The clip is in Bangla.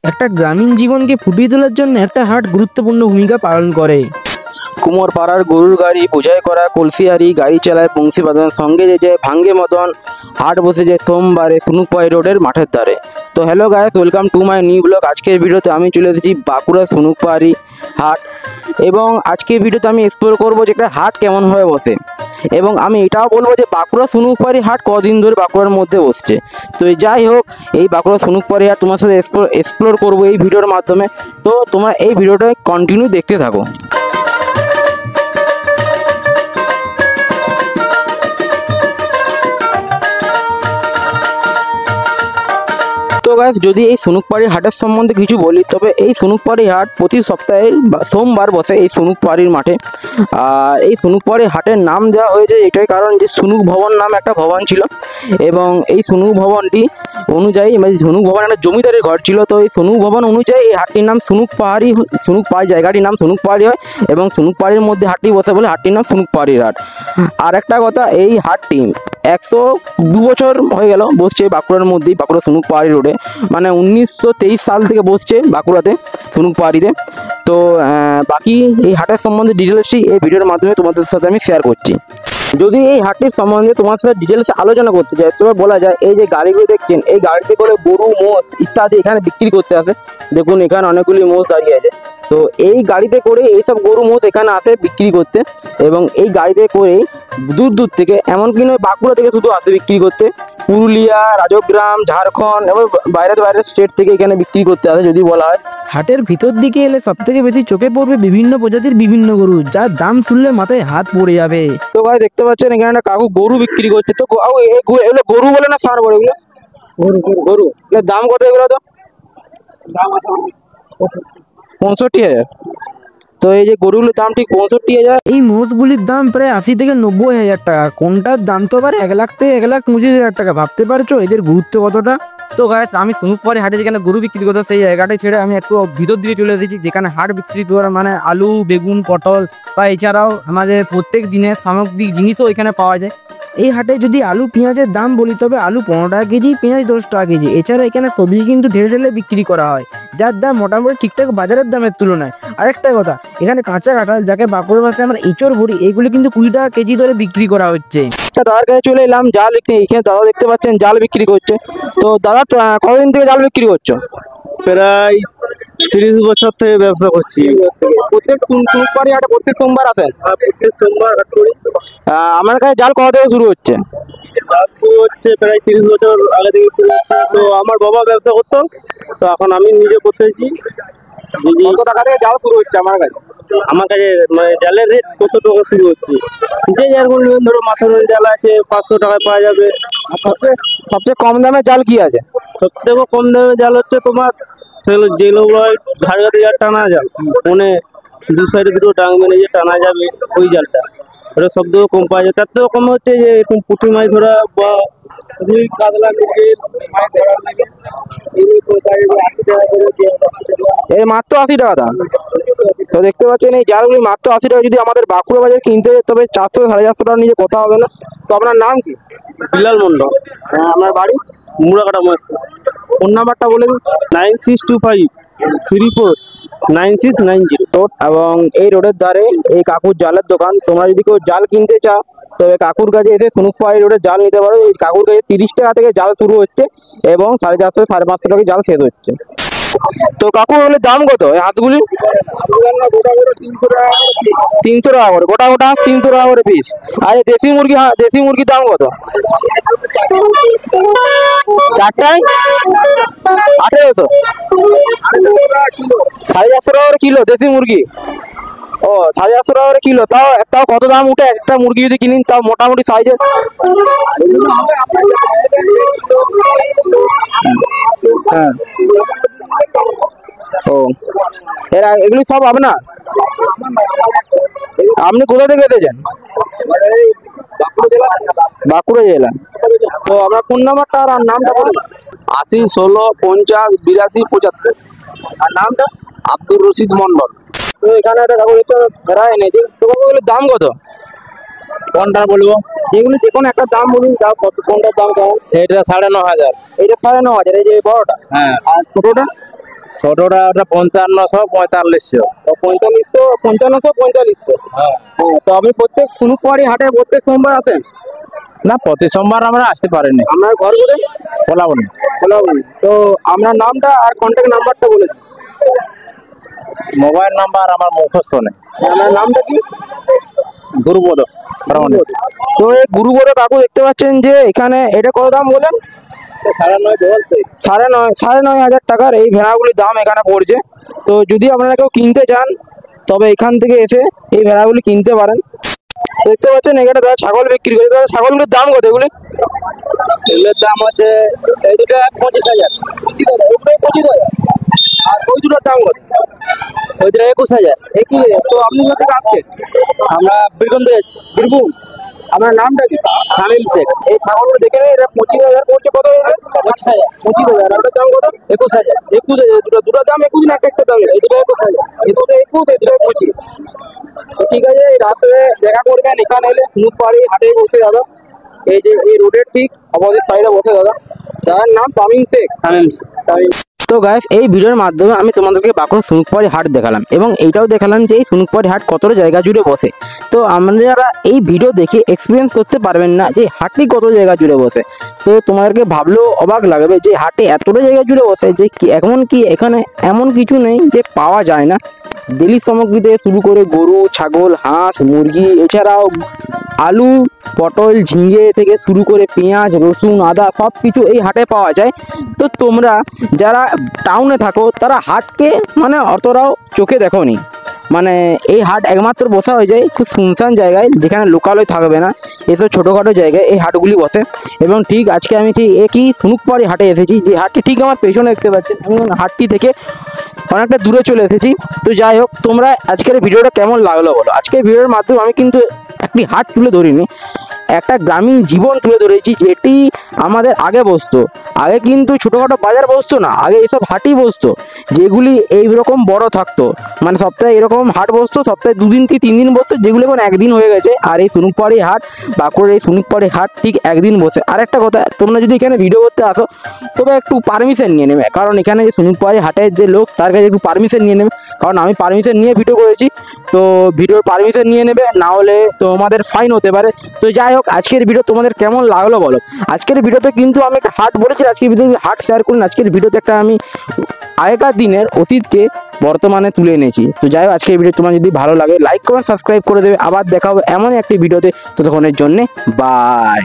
একটা গ্রামীণ জীবনকে ফুটিয়ে তোলার জন্য একটা হাট গুরুত্বপূর্ণ ভূমিকা পালন করে। কুমোর পাড়ার গরুর গাড়ি বোঝাই করা কলসিয়ারি গাড়ি চালায় বংশী বাদন সঙ্গে যে যায় ভাঙ্গে মদন। হাট বসে যায় সোমবারে সুনুকপাই রোডের মাঠের ধারে। তো hello guys, welcome to my new blog. আজকের ভিডিওতে আমি চলে এসেছি বাঁকুড়া সুনুকপাহাড়ি হাট, এবং আজকের ভিডিওতে আমি এক্সপ্লোর করবো যে একটা হাট কেমনভাবে বসে, এবং আমি এটাও বলবো যে বাঁকুড়া সুনুকপাহাড়ি হাট কদিন ধরে বাঁকুড়ার মধ্যে বসছে। তো যাই হোক, এই বাঁকুড়া সুনুকপাহাড়ি হাট তোমার সাথে এক্সপ্লোর করবো এই ভিডিওর মাধ্যমে। তো তোমরা এই ভিডিওটা কন্টিনিউ দেখতে থাকো। তো গাইস, যদি এই সুনুকপাহাড়ি হাটের সম্বন্ধে কিছু বলি, তবে এই সুনুকপাহাড়ি হাট প্রতি সপ্তাহে সোমবার বসে এই সুনুকপাহাড়ির মাঠে। এই সুনুকপাহাড়ি হাটের নাম দেওয়া হয়েছে এটাই কারণ যে সুনুক ভবন নাম একটা ভবন ছিল, এবং এই সুনুক ভবনটি অনুযায়ী সুনুক ভবন একটা জমিদারের ঘর ছিল। তো এই সুনুক ভবন অনুযায়ী এই হাটটির নাম সুনুকপাহাড়ি জায়গাটির নাম সুনুকপাহাড়ি হয়, এবং সুনুকপাহাড়ির মধ্যে হাটটি বসে বলে হাটটির নাম সুনুকপাহাড়ির হাট। আর একটা কথা, এই হাটটি 102 বছর হয়ে গেল বসছে বাঁকুড়ার মধ্যেই, বাঁকুড়া সুনুকপাহাড়ি রোডে। মানে 1923 সাল থেকে বসছে বাঁকুড়াতে সুনুকপাহাড়িতে। তো বাকি এই হাটের সম্বন্ধে ডিটেলসটি এই ভিডিওর মাধ্যমে তোমাদের সাথে আমি শেয়ার করছি। যদি এই হাটটির সম্বন্ধে তোমার সাথে ডিটেলস আলোচনা করতে চাই, তবে বলা যায় এই যে গাড়িগুলো দেখছেন, এই গাড়িতে করে গরু মোষ ইত্যাদি এখানে বিক্রি করতে আসে। দেখুন এখানে অনেকগুলি মোষ দাঁড়িয়ে আছে। তো এই গাড়িতে করে এইসব গরু মোষ এখানে আসে বিক্রি করতে, এবং এই গাড়িতে করে দূর দূর থেকে, এমনকি নয় বাঁকুড়া থেকে শুধু আসে বিক্রি করতে, পুরুলিয়া, রাজগ্রাম, ঝাড়খণ্ড এবং বাইরের স্টেট থেকে এখানে বিক্রি করতে আসে যদি বলা হয়। হাটের ভিতর দিকে এলে সব থেকে বেশি চোখে পড়বে বিভিন্ন প্রজাতির বিভিন্ন গরু, যার দাম শুনলে মাথায় হাত পড়ে যাবে। তো ভাই দেখতে পাচ্ছেন এখানে একটা কাকু গরু বিক্রি করছে। তো এগুলো গরু বলে না ষাঁড় বলে? এগুলো গরু। দাম কত এগুলো? তো দাম আছে 65,000। তো এই যে গরুগুলোর দাম ঠিক 65,000। এই মোষগুলির দাম প্রায় 80 থেকে 90,000 টাকা। কোনটার দাম তো পারে 1 লাখ থেকে 1,25,000 টাকা। ভাবতে পারছো এদের গুরুত্ব কতটা? তো গাইস, আমি সুনুকপাহাড়ি হাটে যেখানে গরু বিক্রি করতো সেই জায়গাটাই ছেড়ে আমি একটু ভিতর দিকে চলে এসেছি, যেখানে হাট বিক্রি করা মানে আলু, বেগুন, পটল বা এছাড়াও আমাদের প্রত্যেক দিনের সামগ্রিক জিনিসও এখানে পাওয়া যায়। এই হাটে যদি আলু পেঁয়াজের দাম বলি, তবে আলু 15 টাকা কেজি, পেঁয়াজ 10 টাকা কেজি। এছাড়া এখানে সবজি কিন্তু ঢেলে ঢেলে বিক্রি করা হয়, যার দাম মোটামুটি ঠিকঠাক বাজারের দামের তুলনায়। আরেকটা কথা, এখানে কাঁচা কাঁঠাল, যাকে বাঁকুড়া ভাষায় আমরা এঁচড় বলি, এগুলি কিন্তু 20 টাকা কেজি ধরে বিক্রি করা হচ্ছে। দাদার কাছে চলে এলাম, জাল এখানে দাদা দেখতে পাচ্ছেন জাল বিক্রি করছে। তো দাদা কতদিন থেকে জাল বিক্রি করছো? প্রায় 30 বছর থেকে ব্যবসা করছি। প্রত্যেক সুনুকপাহাড়ি হাটে প্রত্যেক সোমবার আসেন? প্রত্যেক সোমবার হাট করি। আমার কাছে জাল কত থেকে শুরু হচ্ছে? শুরু হচ্ছে প্রায় 30 বছর আগে থেকে শুরু হচ্ছে। তো আমার বাবা ব্যবসা করতো, তো এখন আমি নিজে করতেছি। কত টাকা থেকে জাল শুরু হচ্ছে আমার কাছে? আমার কাছে মানে জালের রেট কত টাকা শুরু হচ্ছে, যে যেরকম নেবেন, ধরো মাথার জাল আছে 500 টাকায় পাওয়া যাবে। সবচেয়ে কম দামে জাল কি আছে? সবথেকে কম দামে জাল হচ্ছে তোমার সেগুলো যেগুলো ঝাড়গাতে জাল টানা জাল, মানে 2 সাইডে দুটো ডাং মেরে যে টানা যাবে ওই জালটা, ওটা সব থেকে কম পাওয়া যায়। তার থেকেও কম হচ্ছে যে এরকম পুঁটি মাছ ধরা বা রুই কাতলা মৃগেল মাছ ধরা লাগে, এই মাত্র 80 টাকা দাম। তো দেখতে পাচ্ছেন এই জালগুলি মাত্র 80 টাকা। যদি আমাদের বাঁকুড়া বাজারে কিনতে যেতে তবে 400 450 টাকা নিচে কথা হবে না। তো আপনার নাম কি? বিলাল মন্ডল। আপনার বাড়ি? মুড়াকাটা মহেশ। ফোন নাম্বারটা বলে দিন। 9625349690। এবং এই রোডের ধারে এই কাকুর জালের দোকান। তোমরা যদি কেউ জাল কিনতে চাও, তবে কাকুর কাছে এসে সুনুকপাহাড়ি রোডে জাল নিতে পারো। এই কাকুর কাছে 30 টাকা থেকে জাল শুরু হচ্ছে, এবং 450 550 টাকা জাল শেষ হচ্ছে। তো কাকু বলে দাম কত এই হাঁসগুলি? 300 টাকা করে গোটা গোটা হাঁস, 300 টাকা করে পিস। আর দেশি মুরগির দাম কত? চারটায় 1800। 450 টাকা করে কিলো দেশি মুরগি। ও 450 টাকা করে কিলো। তাও কত দাম উঠে একটা মুরগি যদি কিনেন, তাও মোটামুটি সাইজের? হ্যাঁ। ও এগুলি সব আপনার? আপনি কোথা থেকে এসেছেন? বাঁকুড়া জেলা। তো আপনার ফোন নাম্বারটা আর নামটা বলুন। 80 16 50 82 75। আর নামটা? আব্দুর রশিদ মন্ডল। তো এখানে একটা কাগজ ধরা এনেছে। তো কাকুগুলোর দাম কত? কোনটা বলবো? যেগুলো যে কোনো একটা দাম বলুন, তাও কোনটার দাম কেমন? এটা 9,500। এইটা 9,500। এই যে বড়টা? হ্যাঁ। আর ছোটটা? ছোটটা ওটা 5500 4500। তো 4500 5500 4500। হ্যাঁ। তো আপনি প্রত্যেক সুনুকপাড়ি হাটে প্রত্যেক সোমবার আসেন? না, প্রতি সোমবার আমরা আসতে পারিনি। আপনার ঘর কোথায়? বলাবনি। কোলাবনি। তো আপনার নামটা আর কন্ট্যাক্ট নাম্বারটা বলে দিন। মোবাইল নাম্বার আমার মুখস্থ নেই। আপনার নামটা কি? গুরুপদ প্রামাণিক। তো এই গুরুবর কাকু দেখতে পাচ্ছেন যে এখানে এটা কত দাম বলেন? 9,500 টাকার এই ভেড়াগুলির দাম এখানে পড়ছে। তো যদি আপনারা কেউ কিনতে চান তবে এখান থেকে এসে এই ভেড়াগুলি কিনতে পারেন। দেখতে পাচ্ছেন এখানে দাদা ছাগল বিক্রি করে। দাদা ছাগলগুলির দাম কত এগুলি? এগুলোর দাম হচ্ছে এই দুটো 25,000। 25,000। ওগুলো 25,000। আর ওই দুটোর দাম কত? ওই দুটো 21,000। 21,000। তো আপনি কোথা থেকে আসছেন? আমরা বীরভূম দেশ। বীরভূম। আপনার নামটা কি? শামিম শেখ। এই ছাগলগুলো দেখে নিন, এটা 25,000 পড়ছে। কত? 25,000। 25,000। আর ওটার দাম কত? 21,000। 21,000। দুটোর দাম 21 না একটা দাম? এই দুটো 21,000। এই দুটো 21, এই দুটো 25। তো ঠিক আছে, এই রাতে দেখা করবেন এখানে এলে সুনুকপাড়ি হাটে বসে দাদা। এই যে এই রোডের ঠিক অপোজিট সাইডে বসে দাদা। দাদার নাম শামিম শেখ। শামিম শেখ। তো গাইস, এই ভিডিওর মাধ্যমে আমি তোমাদেরকে বাঁকুড়া সুনুকপাড়ি হাট দেখালাম এবং এইটাও দেখালাম যে এই সুনুকপাড়ি হাট কতটা জায়গা জুড়ে বসে। তো আপনারা এই ভিডিও দেখে এক্সপিরিয়েন্স করতে পারবেন না যে হাটটি কত জায়গা জুড়ে বসে। তো তোমাদেরকে ভাবলেও অবাক লাগবে যে হাটে এতটা জায়গা জুড়ে বসে যে এমন কি এখানে এমন কিছু নেই যে পাওয়া যায় না। ডেলি সামগ্রী থেকে শুরু করে গরু, ছাগল, হাঁস, মুরগি, এছাড়াও আলু, পটল, ঝিঙে থেকে শুরু করে পেঁয়াজ, রসুন, আদা সব কিছু এই হাটে পাওয়া যায়। তো তোমরা যারা টাউনে থাকো তারা হাটকে মানে অতটাও চোখে দেখোনি। মানে এই হাট একমাত্র বসা হয়ে যায় খুব শুনশান জায়গায়, যেখানে লোকালয় থাকবে না। এসব ছোটোখাটো জায়গায় এই হাটগুলি বসে। এবং ঠিক আজকে আমি ঠিক একই সুনুকপাড়ি হাটে এসেছি, যে হাটটি ঠিক আমার পেছনে দেখতে পাচ্ছেন। আমি হাটটি থেকে অনেকটা দূরে চলে এসেছি। তো যাই হোক, তোমরা আজকের ভিডিওটা কেমন লাগলো বলো। আজকের ভিডিওর মাধ্যমে আমি কিন্তু একটি হাট তুলে ধরিনি, একটা গ্রামীণ জীবন তুলে ধরেছি, যেটি আমাদের আগে বসতো। আগে কিন্তু ছোটোখাটো বাজার বসতো না, আগে এইসব হাটই বসতো, যেগুলি এইরকম বড় থাকতো। মানে সপ্তাহে এরকম হাট বসতো, সপ্তাহে 2 দিন কি 3 দিন বসতো, যেগুলো এখন একদিন হয়ে গেছে। আর এই সুনুকপাড়ি হাট, বাঁকুড়ার এই সুনুকপাড়ি হাট ঠিক একদিন বসে। আর একটা কথা, তোমরা যদি এখানে ভিডিও করতে আসো তবে একটু পারমিশন নিয়ে নেবে, কারণ এখানে যে সুনুকপাড়ি হাটের যে লোক তার কাছে একটু পারমিশন নিয়ে নেবে, কারণ আমি পারমিশন নিয়ে ভিডিও করেছি। তো ভিডিওর পারমিশন নিয়ে নেবে, না হলে তোমাদের ফাইন হতে পারে। তো যাই হোক, আজকের ভিডিও তোমাদের কেমন লাগলো বলো। আজকের ভিডিওতে কিন্তু আমি একটা হাট বলেছি, আজকের ভিডিওতে হাট শেয়ার করুন। আজকের ভিডিওতে একটা আমি আগেকার দিনের অতীতকে বর্তমানে তুলে এনেছি। তো যাই হোক, আজকের ভিডিও তোমার যদি ভালো লাগে লাইক কমেন্ট সাবস্ক্রাইব করে দেবে। আবার দেখা হবে এমন একটি ভিডিওতে, ততক্ষণের জন্যে বাই।